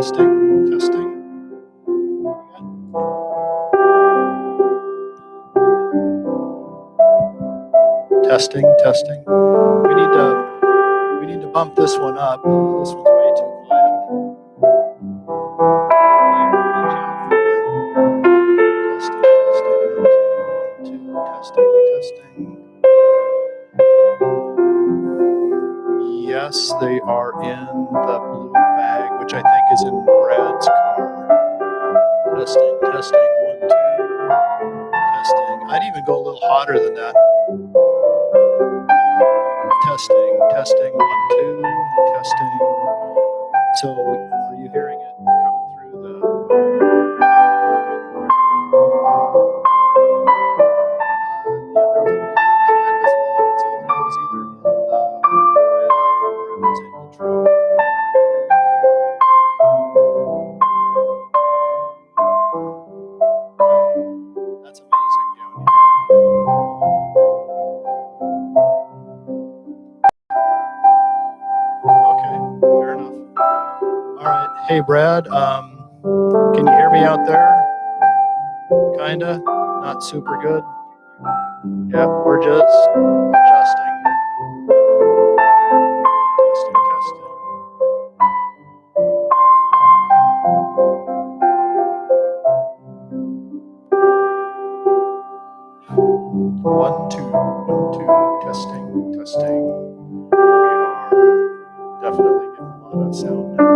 Testing, testing. Testing, testing. We need to bump this one up. This one's way too quiet. Testing, testing. 1, 2, 1, 2. Testing, testing. Yes, they are in the blue bag, which I think is in Brad's car. Testing, testing. 1, 2. Testing. I'd even go a little hotter than that. Testing, testing. 1, 2. Testing. So, are you hearing it coming through the? That's amazing, Yoni. Okay, fair enough. All right. Hey, Brad, can you hear me out there? Kinda? Not super good? Yeah, we're just adjusting. Testing, testing. 1, 2, 1, 2. Testing, testing. We are definitely getting a lot of sound now.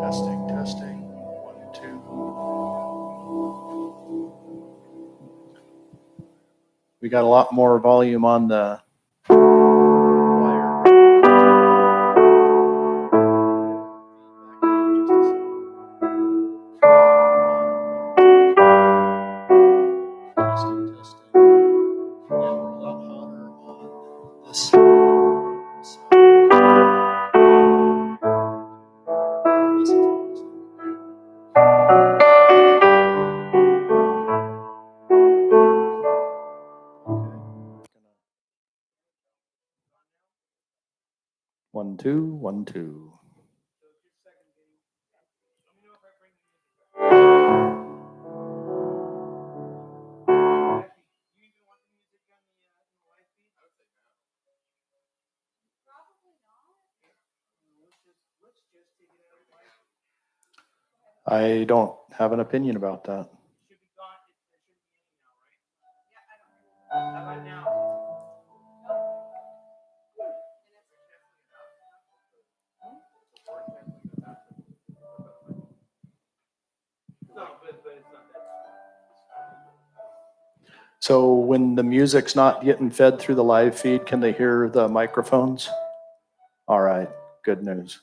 Testing, testing. 1, 2. We got a lot more volume on the wire. 1, 2, 1, 2. I don't have an opinion about that. So when the music's not getting fed through the live feed, can they hear the microphones? All right, good news.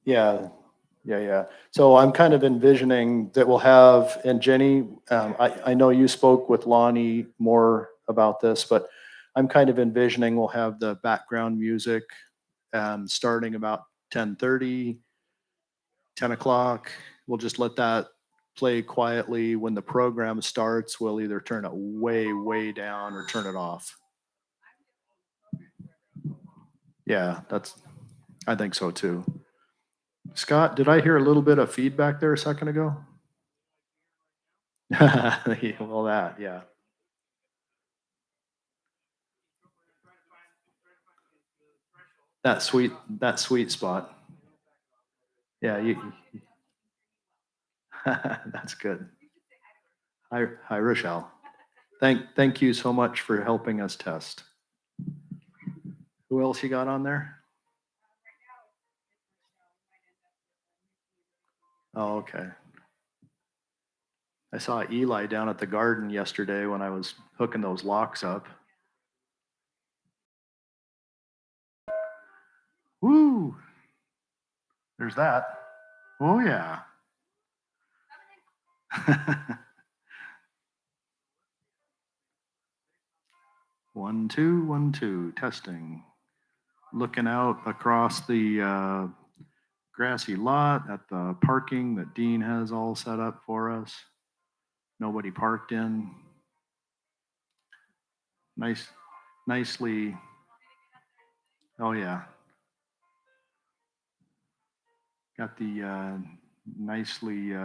Yeah. So I'm kind of envisioning that we'll have, and Jenny, I know you spoke with Lonnie more about this, but I'm kind of envisioning we'll have the background music starting about 10:30, 10 o'clock. We'll just let that play quietly. When the program starts, we'll either turn it way, way down or turn it off. Yeah, I think so too. Scott, did I hear a little bit of feedback there a second ago? Well, yeah. That sweet spot. Yeah, that's good. Hi, Rochelle. Thank you so much for helping us test. Who else you got on there? Oh, okay. I saw Eli down at the garden yesterday when I was hooking those locks up. Woo! There's that. Oh, yeah. 1, 2, 1, 2, testing. Looking out across the grassy lot at the parking that Dean has all set up for us. Nobody parked in. Nicely. Oh yeah. Got the nicely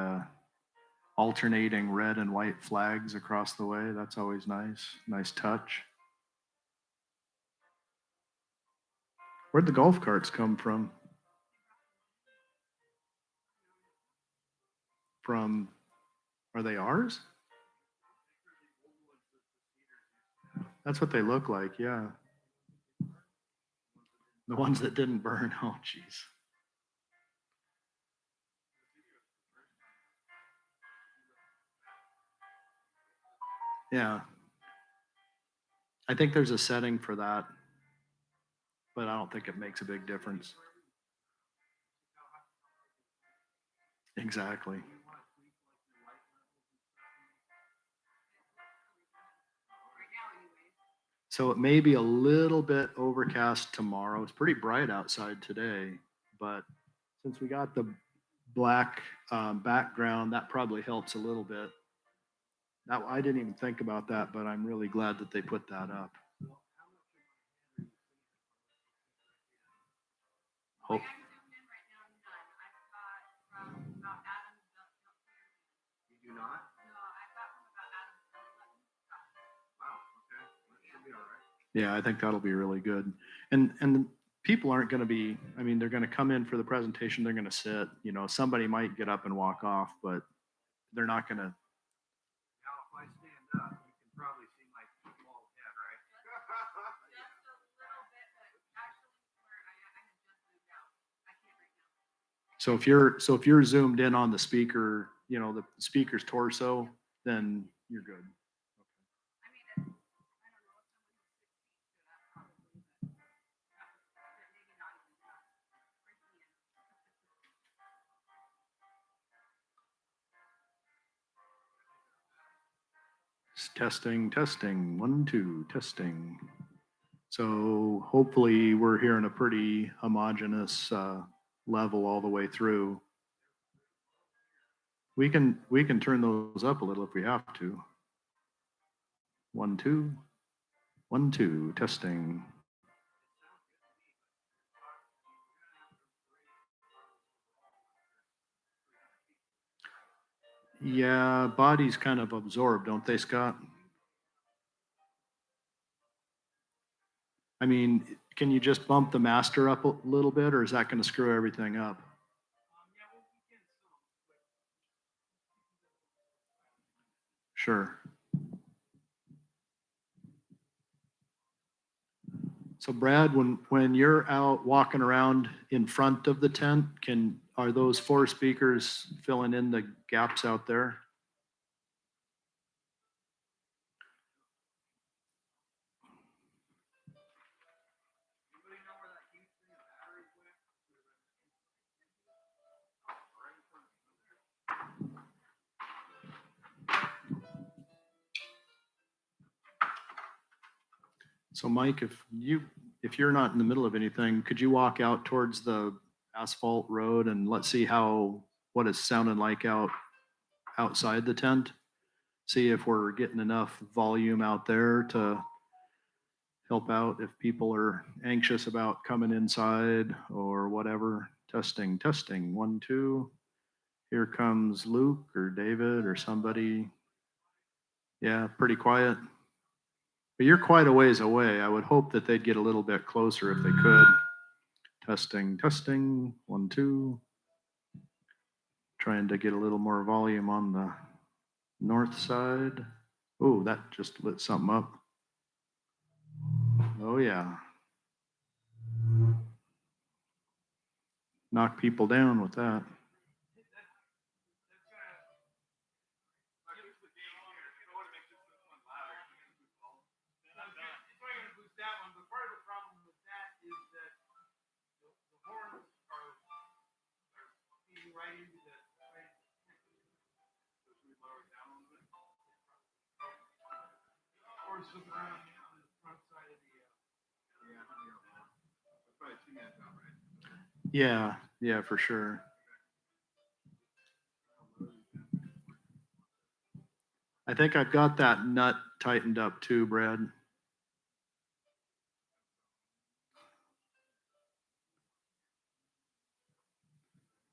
alternating red and white flags across the way. That's always nice. Nice touch. Where'd the golf carts come from? Are they ours? That's what they look like, yeah. The ones that didn't burn. Oh, geez. Yeah. I think there's a setting for that, but I don't think it makes a big difference. Exactly. So it may be a little bit overcast tomorrow. It's pretty bright outside today, but since we got the black background, that probably helps a little bit. Now, I didn't even think about that, but I'm really glad that they put that up. Hope. You do not? Yeah, I think that'll be really good. And people aren't going to be, I mean, they're going to come in for the presentation, they're going to sit, you know, somebody might get up and walk off, but they're not going to. Now, if I stand up, you can probably see my bald head, right? Just a little bit, but actually where I had just moved out. I can't right now. So if you're zoomed in on the speaker, you know, the speaker's torso, then you're good. Testing, 1, 2, testing. So hopefully we're hearing a pretty homogeneous level all the way through. We can turn those up a little if we have to. 1, 2, 1, 2, testing. Yeah, bodies kind of absorb, don't they, Scott? I mean, can you just bump the master up a little bit, or is that going to screw everything up? Sure. So Brad, when you're out walking around in front of the tent, are those 4 speakers filling in the gaps out there? So Mike, if you're not in the middle of anything, could you walk out towards the asphalt road and let's see what it's sounding like outside the tent? See if we're getting enough volume out there to help out if people are anxious about coming inside or whatever. Testing, 1, 2. Here comes Luke or David or somebody. Yeah, pretty quiet. But you're quite a ways away. I would hope that they'd get a little bit closer if they could. Testing, 1, 2. Trying to get a little more volume on the north side. Oh, that just lit something up. Oh yeah. Knock people down with that. Yeah, yeah, for sure. I think I've got that nut tightened up too, Brad.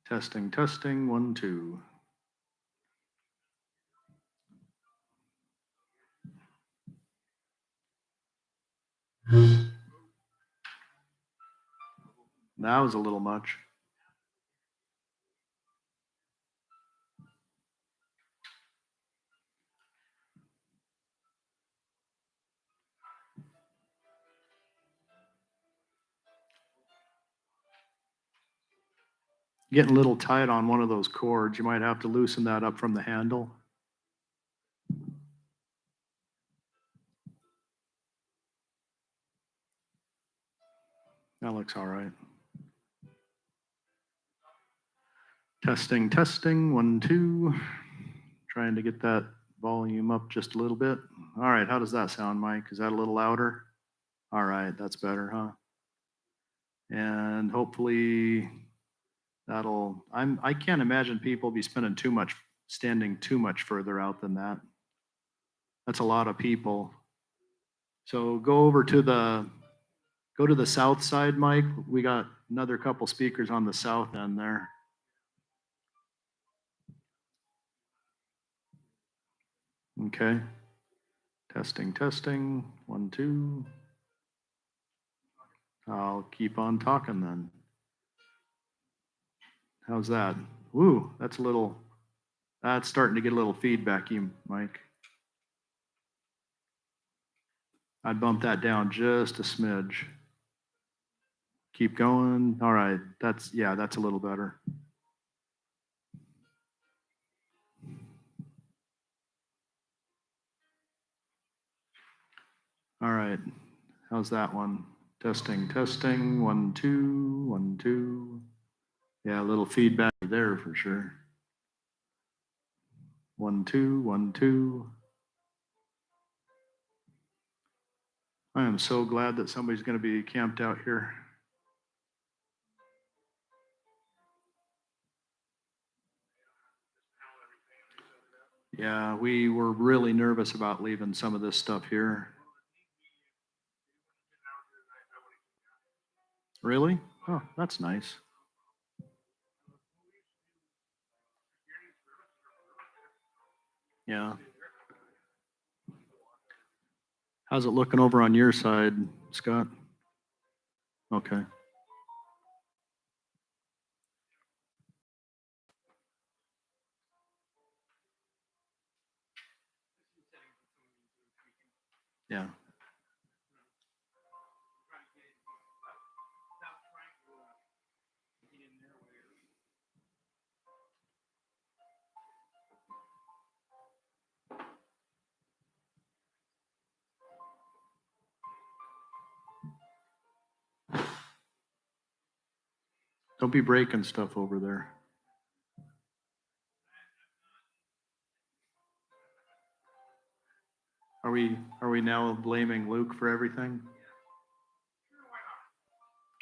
Testing, testing, 1, 2. That was a little much. Getting a little tight on one of those cords. You might have to loosen that up from the handle. That looks all right. Testing, testing, 1, 2. Trying to get that volume up just a little bit. All right, how does that sound, Mike? Is that a little louder? All right, that's better, huh? And hopefully I can't imagine people be standing too much further out than that. That's a lot of people. So go to the south side, Mike. We got another couple speakers on the south end there. Okay. Testing, testing, 1, 2. I'll keep on talking then. How's that? Woo, that's starting to get a little feedbacky, Mike. I'd bump that down just a smidge. Keep going. All right, that's a little better. All right, how's that one? Testing, testing, 1, 2, 1, 2. Yeah, a little feedback there for sure. 1, 2, 1, 2. I am so glad that somebody's going to be camped out here. Yeah, we were really nervous about leaving some of this stuff here. Really? Oh, that's nice. Yeah. How's it looking over on your side, Scott? Okay. Yeah. Don't be breaking stuff over there. Are we now blaming Luke for everything?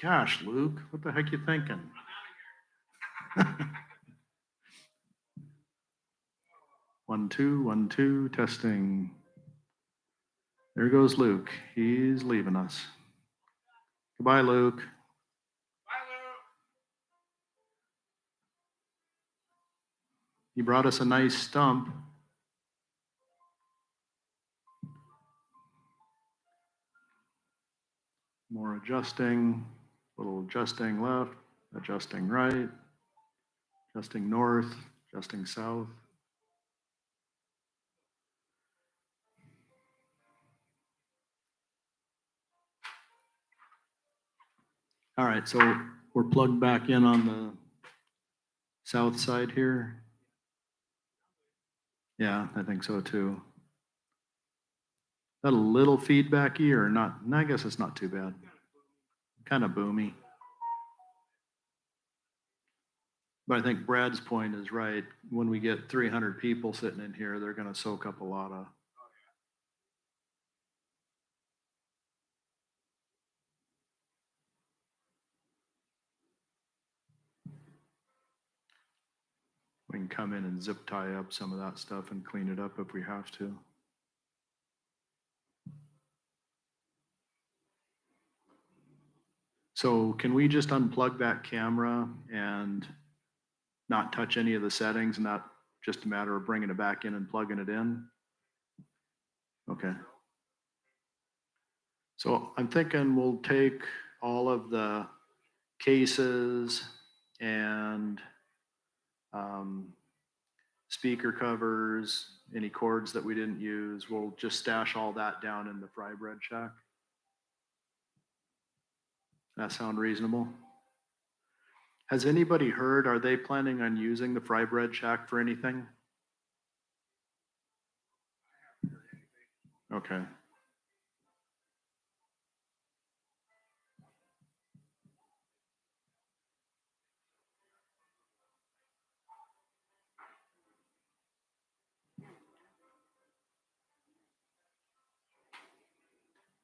Gosh, Luke, what the heck you thinking? 1, 2, 1, 2, testing. There goes Luke. He's leaving us. Goodbye, Luke. He brought us a nice stump. More adjusting, little adjusting left, adjusting right, adjusting north, adjusting south. All right, so we're plugged back in on the south side here. Yeah, I think so too. That a little feedbacky or not? I guess it's not too bad. Kind of boomy. But I think Brad's point is right. When we get 300 people sitting in here, they're going to soak up a lot of. We can come in and zip tie up some of that stuff and clean it up if we have to. So can we just unplug that camera and not touch any of the settings, and not just a matter of bringing it back in and plugging it in? Okay. So I'm thinking we'll take all of the cases and speaker covers, any cords that we didn't use, we'll just stash all that down in the fry bread shack. That sound reasonable? Has anybody heard, are they planning on using the fry bread shack for anything? Okay.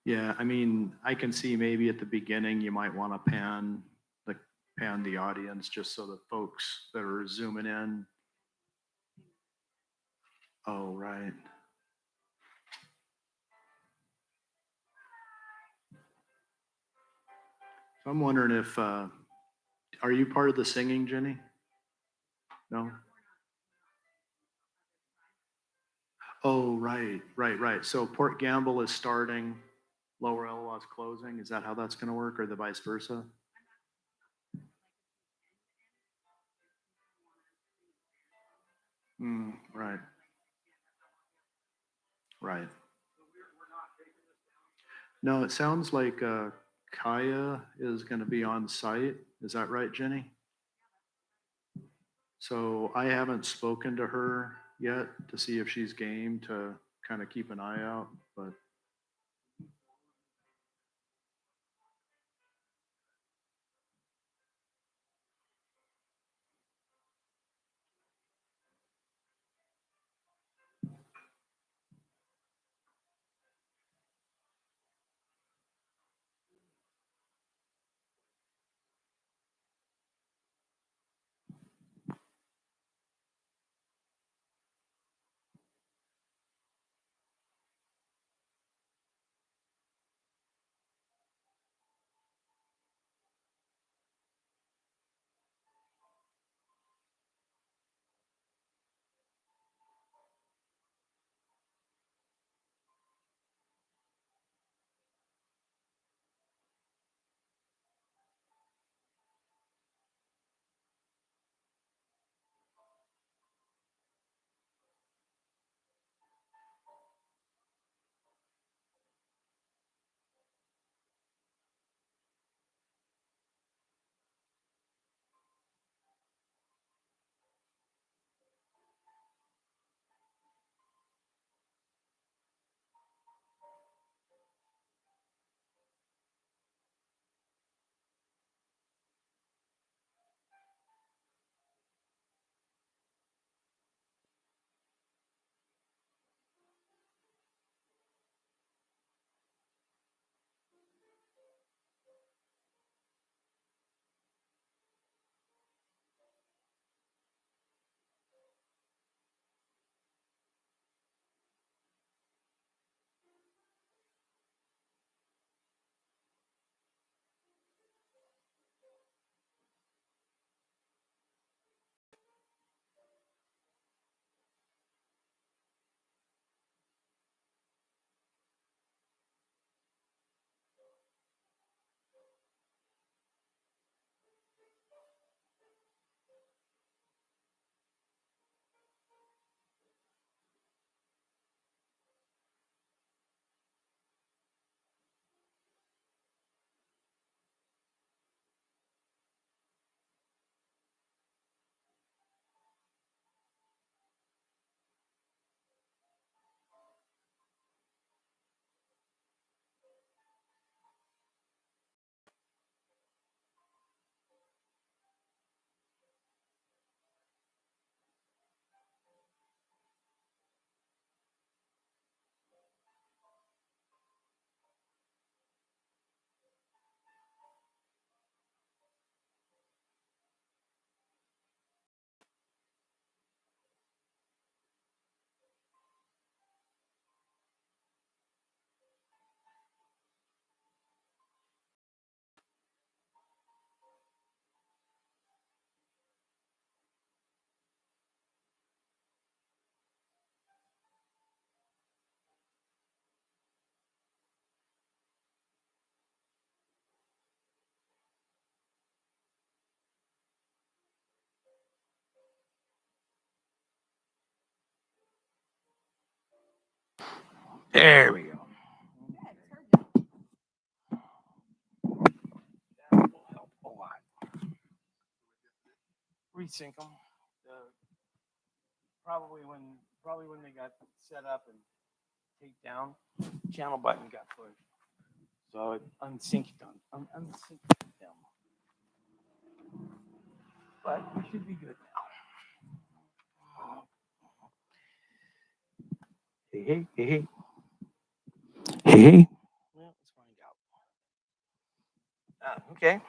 Yeah, I mean, I can see maybe at the beginning, you might want to pan the audience just so the folks that are zooming in. Oh, right. So I'm wondering if, are you part of the singing, Jenny? No? Oh, right. So Port Gamble is starting, Lower Elwha is closing. Is that how that's going to work, or the vice versa? Right. Right. No, it sounds like Kaya is going to be on site. Is that right, Jenny? So I haven't spoken to her yet to see if she's game to kind of keep an eye out, but There we go. That will help a lot. Resync them. Probably when they got set up and take down, channel button got pushed. So it unsynced unsynced them. But we should be good now. Hey. Hey. Well, let's find out. Okay.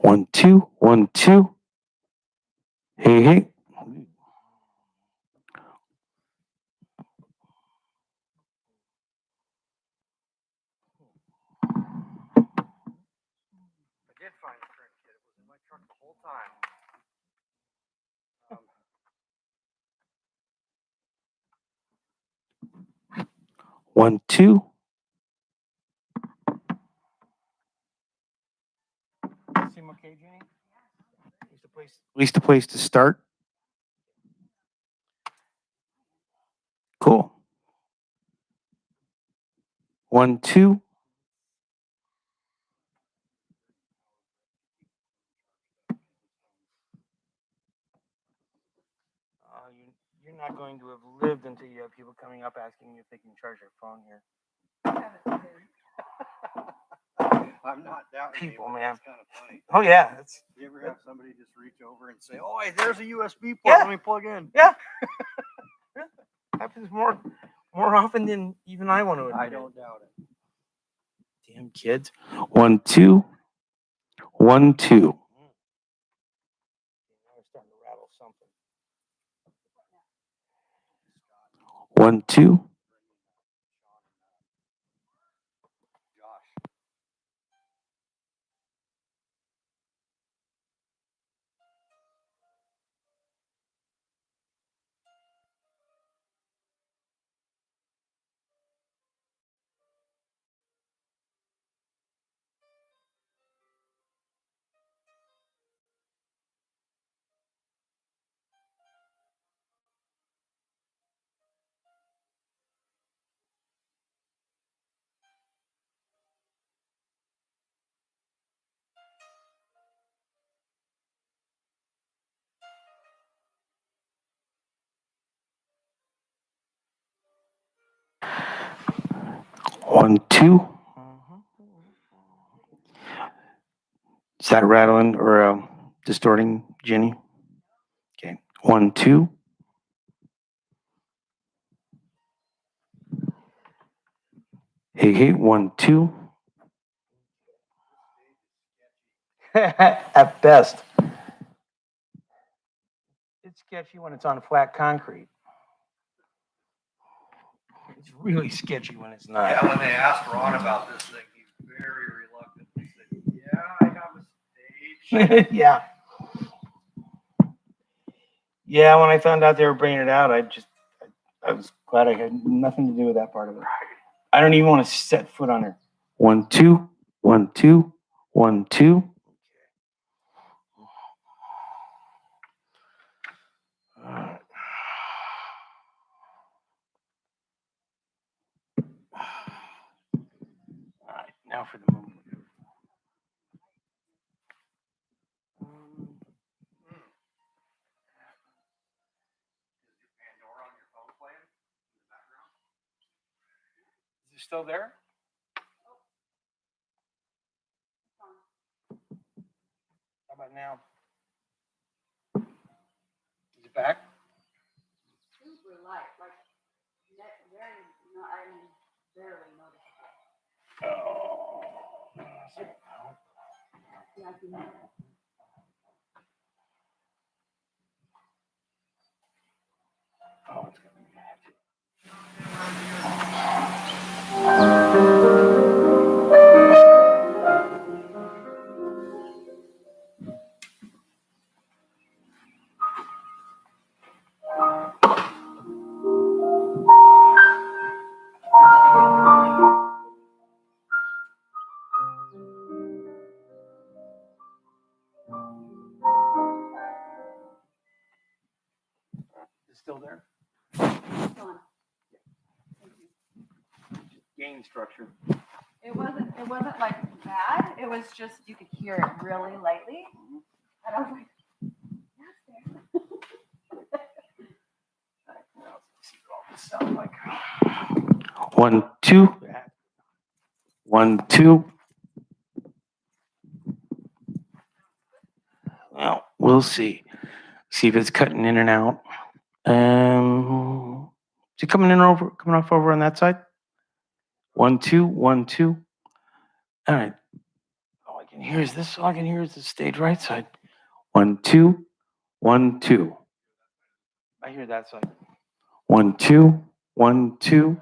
1, 2, 1, 2. Hey. I did find a current kit. It was in my truck the whole time. 1, 2. Seem okay, Jenny? At least a place to start. Cool. 1, 2. You're not going to have lived until you have people coming up asking you if they can charge their phone here. I'm not doubting People, you, but man. It's kind of funny. Oh yeah, it's You ever have somebody just reach over and say, "Oh, hey, there's a USB port. Yeah. Let me plug in." yeah. Happens more often than even I want to admit. I don't doubt it. Damn kids. 1, 2. 1, 2. Now we're starting to rattle something. 1, 2. Josh. 1, 2. Is that rattling or distorting, Jenny? Okay. 1, 2. Hey. 1, 2. At best. It's sketchy when it's on flat concrete. It's really sketchy when it's not. Yeah, when they asked Ron about this thing, he's very reluctant. He said, "Yeah, I have a stage." Yeah. Yeah, when I found out they were bringing it out, I was glad I had nothing to do with that part of it. I don't even want to set foot on her. 1, 2. 1, 2. 1, 2. All right. All right, now for the movement. Pandora on your phone playing in the background. Is it still there? How about now? Is it back? Super light, like very, I mean, barely noticeable. Oh. Yeah, I can. Oh, it's gonna be bad. Is it still there? gain structure. It wasn't like bad. It was just, you could hear it really lightly. And I was like, that's there. See what all this sounds like. 1, 2. 1, 2. Well, we'll see. See if it's cutting in and out. Is it coming off over on that side? 1, 2, 1, 2. All right. All I can hear is this. All I can hear is the stage right side. 1, 2, 1, 2. I hear that side. 1, 2, 1, 2.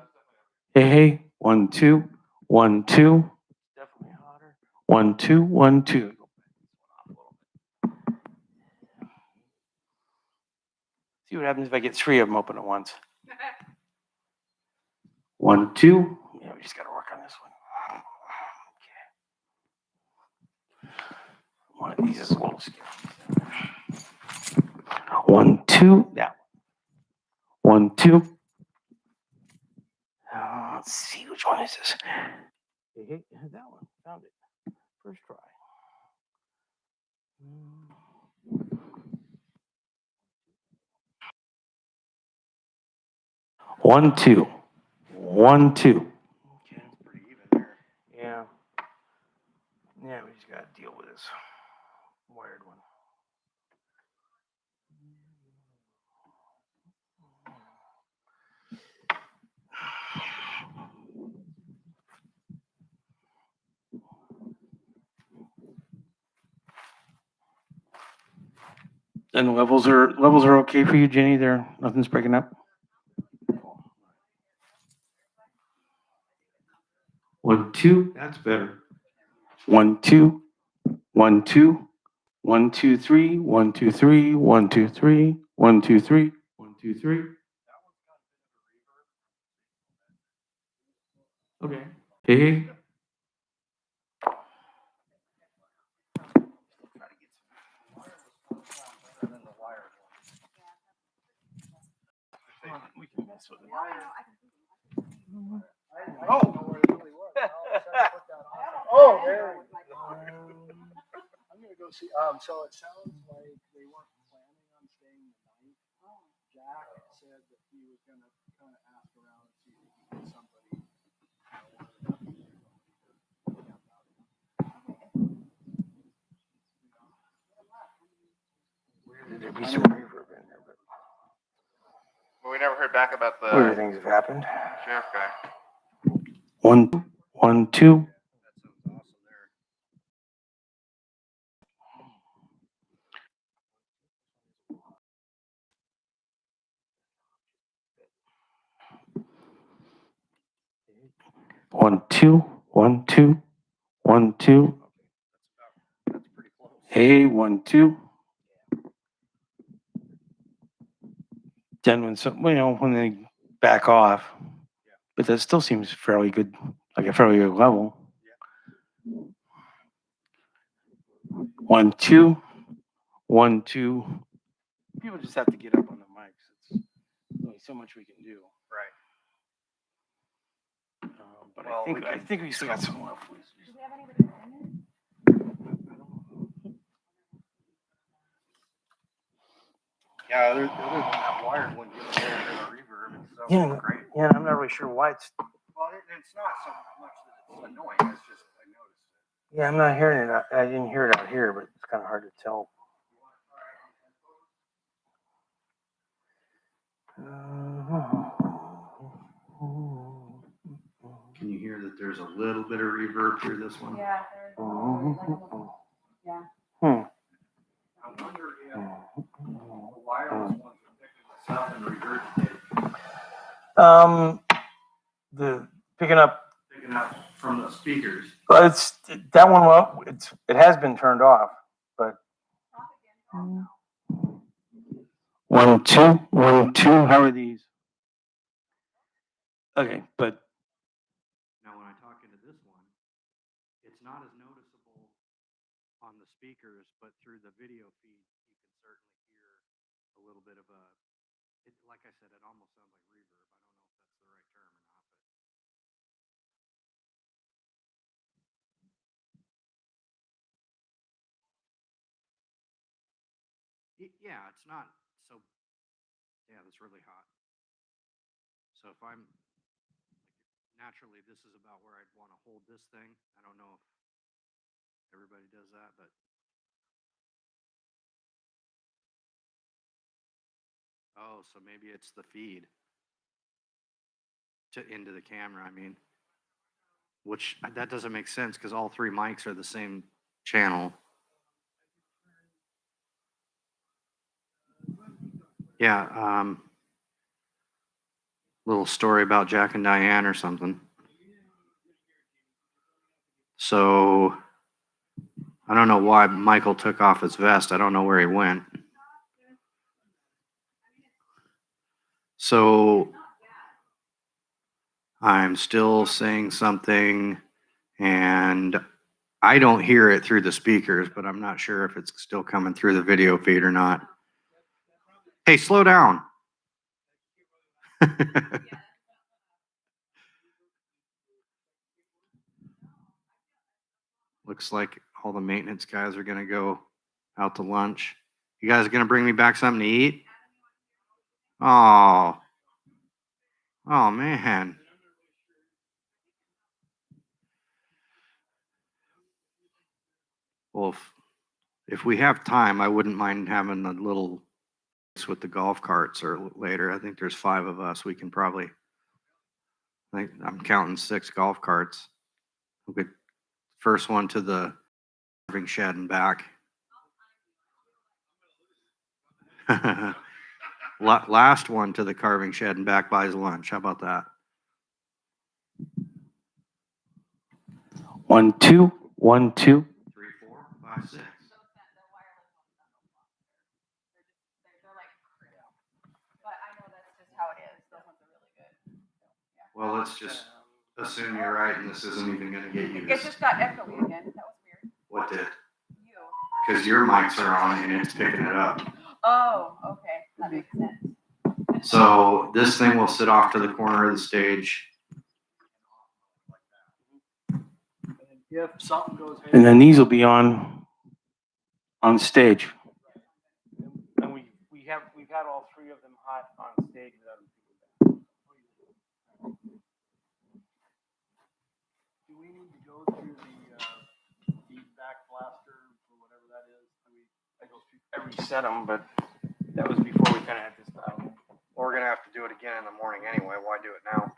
Hey, hey. 1, 2, 1, 2. Definitely hotter. 1, 2, 1, 2. See what happens if I get 3 of them open at once. 1, 2. Yeah, we just got to work on this one. Okay. One of these is a little scary. 1, 2. Yeah. 1, 2. Let's see, which one is this? Hey, that one. Found it. First try. 1, 2. 1, 2. Okay. Pretty even there. Yeah. Yeah, we just got to deal with this wired one. And the levels are okay for you, Jenny? There, nothing's breaking up. 1, 2. That's better. 1, 2. 1, 2. 1, 2, 3. 1, 2, 3. 1, 2, 3. 1, 2, 3. 1, 2, 3. Okay. Hey. We can mess with it. Oh, there. I'm gonna go see, so it sounds like they weren't planning on staying the night. Jack said that he was gonna kind of ask around and see if he could get somebody. There'd be some reverb in there, but Well, we never heard back about weird the things have happened. sheriff guy. 1, 1, 2. That sounds awesome there. 1, 2. 1, 2. 1, 2. That's pretty close. Hey, 1, 2. Then when they back off, but that still seems fairly good, like a fairly good level. 1, 2. 1, 2. People just have to get up on the mics. It's only so much we can do. Right. But Well, I think we still got some left. Do we have anybody in there? Yeah, other than that wired one gives a little bit of reverb and stuff. Yeah, Great. yeah, I'm not really sure why it's. Well, it's not so much that it's annoying. It's just I noticed it. Yeah, I'm not hearing it. I didn't hear it out here, but it's kind of hard to tell. Can you hear that there's a little bit of reverb through this one? Yeah, there's like a little, yeah. I wonder if the wireless ones are picking this up and regurgitating. The picking up. Picking up from the speakers. But it's that one. Well, it has been turned off, but. 1, 2, 1, 2. How are these? Okay, but Now, when I talk into this one, it's not as noticeable on the speakers, but through the video feed, you can certainly hear a little bit of like I said, it almost sounds like reverb. I don't know if that's the right term or not, but Yeah, it's not so, yeah, that's really hot. So if I'm, naturally, this is about where I'd want to hold this thing. I don't know if everybody does that, but. Oh, so maybe it's the feed into the camera, I mean. Which, that doesn't make sense because all three mics are the same channel. Yeah, little story about Jack and Diane or something. So, I don't know why Michael took off his vest. I don't know where he went. So, I'm still saying something and I don't hear it through the speakers, but I'm not sure if it's still coming through the video feed or not. Hey, slow down. Looks like all the maintenance guys are going to go out to lunch. You guys going to bring me back something to eat? Oh, oh man. Well, if we have time, I wouldn't mind having a little with the golf carts or later. I think there's 5 of us. We can probably, I think I'm counting 6 golf carts. Okay. First one to the carving shed and back. Last one to the carving shed and back buys lunch. How about that? 1, 2, 1, 2. 3, 4, 5, 6. But I know that's just how it is. Those ones are really good. Well, let's just assume you're right and this isn't even going to get It used. just got echoey again. That was weird. What did? You. Because your mics are on and it's picking it up. Oh, okay. That makes sense. So this thing will sit off to the corner of the stage. If something goes. And then these will be on stage. And we've had all 3 of them hot on stage without them. Do we need to go through the feedback blaster or whatever that is? I reset them, but that was before we kind of had this dialed in. Well, we're going to have to do it again in the morning anyway. Why do it now?